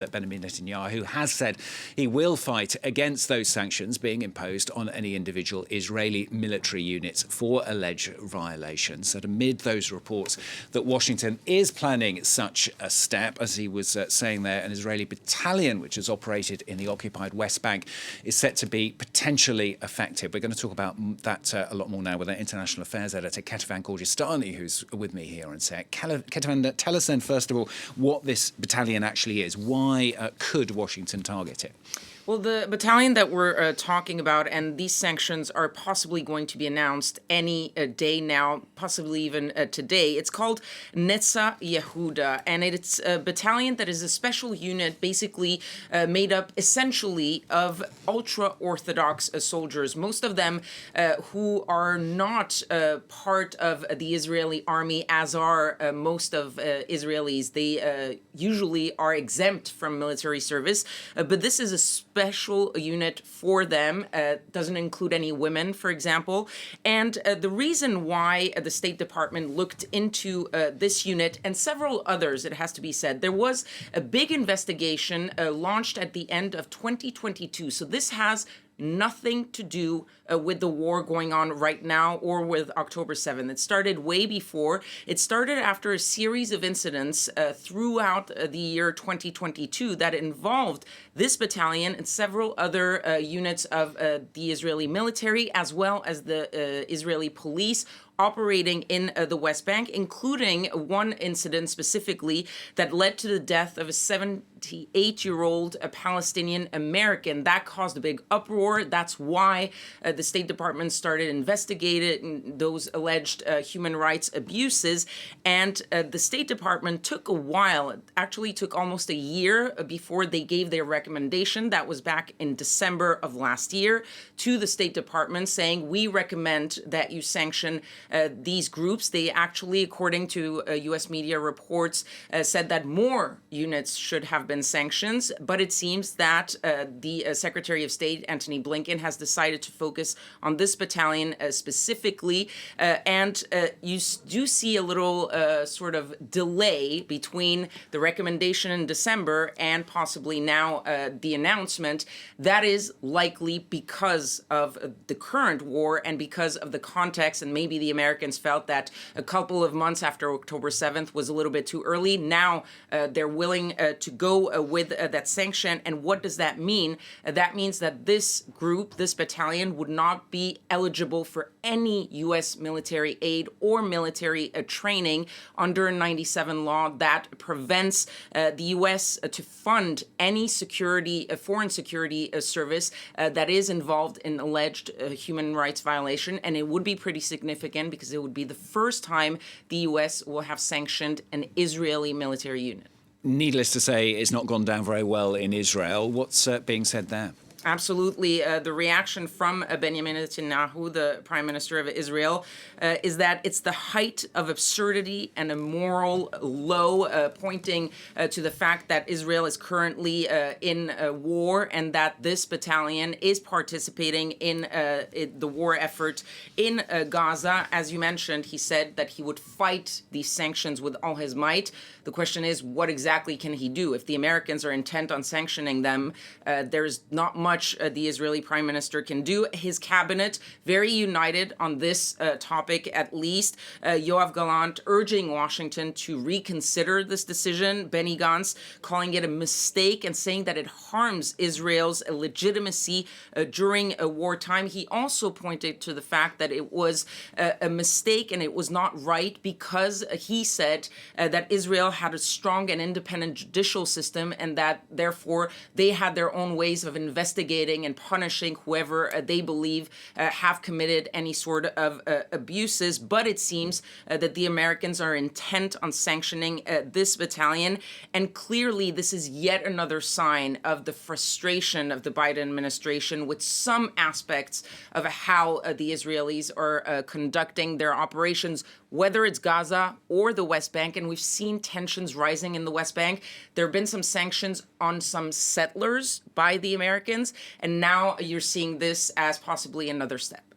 that Benjamin Netanyahu has said he will fight against those sanctions being imposed on any individual Israeli military units for alleged violations. And amid those reports that Washington is planning such a step, as he was saying there, an Israeli battalion which has operated in the occupied West Bank is set to be potentially affected. We're going to talk about that a lot more now with our international affairs editor, Kethevane Gorjestani, who's with me here on set. Kethevane, tell us then, first of all, what this battalion actually is. Why could Washington target it? Well, the battalion that we're talking about, and these sanctions are possibly going to be announced any day now, possibly even today. It's called Netzah Yehuda, and it's a battalion that is a special unit basically made up essentially of ultra-Orthodox soldiers, most of them who are not part of the Israeli army, as are most of Israelis. They usually are exempt from military service, but this is a special unit for them. Doesn't include any women, for example. And the reason why the State Department looked into this unit and several others, it has to be said, there was a big investigation launched at the end of 2022. So this has nothing to do with the war going on right now or with October 7th. It started way before. It started after a series of incidents throughout the year 2022 that involved this battalion and several other units of the Israeli military, as well as the Israeli police, operating in the West Bank, including one incident specifically that led to the death of a 78-year-old Palestinian American. That caused a big uproar. That's why the State Department started investigating those alleged human rights abuses. And the State Department took a while. It actually took almost a year before they gave their recommendation. That was back in December of last year to the State Department, saying, we recommend that you sanction these groups. They actually, according to U.S. media reports, said that more units should have been sanctions. But it seems that the Secretary of State, Antony Blinken, has decided to focus on this battalion specifically. And you do see a little sort of delay between the recommendation in December and possibly now the announcement. That is likely because of the current war and because of the context, and maybe the Americans felt that a couple of months after October 7th was a little bit too early. Now they're willing to go with that sanction. And what does that mean? That means that this group, this battalion, would not be eligible for any U.S. military aid or military training under 97 law that prevents the U.S. To fund any security, foreign security service that is involved in alleged human rights violation. And it would be pretty significant because it would be the first time the U.S. will have sanctioned an Israeli military unit. Needless to say, it's not gone down very well in Israel. What's being said there? Absolutely. The reaction from Benjamin Netanyahu, the Prime Minister of Israel, is that it's the height of absurdity and a moral low, pointing to the fact that Israel is currently in a war and that this battalion is participating in the war effort in Gaza. As you mentioned, he said that he would fight these sanctions with all his might. The question is, what exactly can he do? If the Americans are intent on sanctioning them, there's not much the Israeli Prime Minister can do. His cabinet, very united on this topic at least. Yoav Gallant urging Washington to reconsider this decision. Benny Gantz calling it a mistake and saying that it harms Israel's legitimacy during a wartime. He also pointed to the fact that it was a mistake and it was not right because he said that Israel had a strong and independent judicial system and that therefore they had their own ways of investigating and punishing whoever they believe have committed any sort of abuses. But it seems that the Americans are intent on sanctioning this battalion. And clearly, this is yet another sign of the frustration of the Biden administration with some aspects of how the Israelis are conducting their operations, whether it's Gaza or the West Bank. And we've seen tensions rising in the West Bank. There have been some sanctions on some settlers by the Americans. And now you're seeing this as possibly another step.